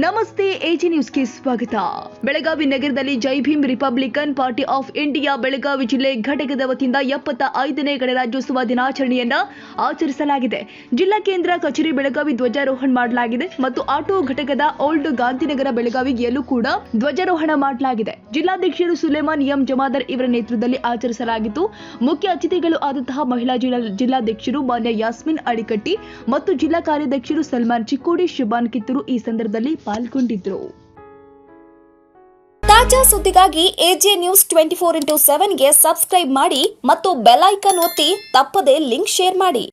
ನಮಸ್ತೆ ಎಜಿ ನ್ಯೂಸ್ಗೆ ಸ್ವಾಗತ. ಬೆಳಗಾವಿ ನಗರದಲ್ಲಿ Jai Bhim Republican Party of India Belagavi ಜಿಲ್ಲೆ ಘಟಕದ ವತಿಯಿಂದ 75ನೇ ಗಣರಾಜ್ಯೋತ್ಸವ ದಿನಾಚರಣೆಯನ್ನ ಆಚರಿಸಲಾಗಿದೆ. ಜಿಲ್ಲಾ ಕೇಂದ್ರ ಕಚೇರಿ ಬೆಳಗಾವಿ ಧ್ವಜಾರೋಹಣ ಮಾಡಲಾಗಿದೆ ಮತ್ತು ಆಟೋ ಘಟಕದ ಓಲ್ಡ್ ಗಾಂಧಿನಗರ ಬೆಳಗಾವಿಯಲ್ಲೂ ಕೂಡ ಧ್ವಜಾರೋಹಣ ಮಾಡಲಾಗಿದೆ. ಜಿಲ್ಲಾಧ್ಯಕ್ಷರು ಸುಲೇಮಾನ್ ಎಂ ಜಮಾದಾರ್ ಇವರ ನೇತೃತ್ವದಲ್ಲಿ ಆಚರಿಸಲಾಗಿತ್ತು. ಮುಖ್ಯ ಅತಿಥಿಗಳು ಆದಂತಹ ಮಹಿಳಾ ಜಿಲ್ಲಾಧ್ಯಕ್ಷರು ಮಾನ್ಯ ಯಾಸ್ಮಿನ್ ಅಡಿಕಟ್ಟಿ ಮತ್ತು ಜಿಲ್ಲಾ ಕಾರ್ಯಾಧ್ಯಕ್ಷರು ಸಲ್ಮಾನ್ ಚಿಕ್ಕೋಡಿ, ಶಿಬಾನ್ ಕಿತ್ತೂರು ಈ ಸಂದರ್ಭದಲ್ಲಿ ಪಾಲ್ಗೊಂಡಿದ್ರು. ತಾಜಾ ಸುದ್ದಿಗಾಗಿ ಎಜೆ ನ್ಯೂಸ್ 24x7 ಗೆ ಸಬ್ಸ್ಕ್ರೈಬ್ ಮಾಡಿ ಮತ್ತು ಬೆಲ್ ಐಕಾನ್ ಒತ್ತಿ ತಪ್ಪದೇ ಲಿಂಕ್ ಶೇರ್ ಮಾಡಿ.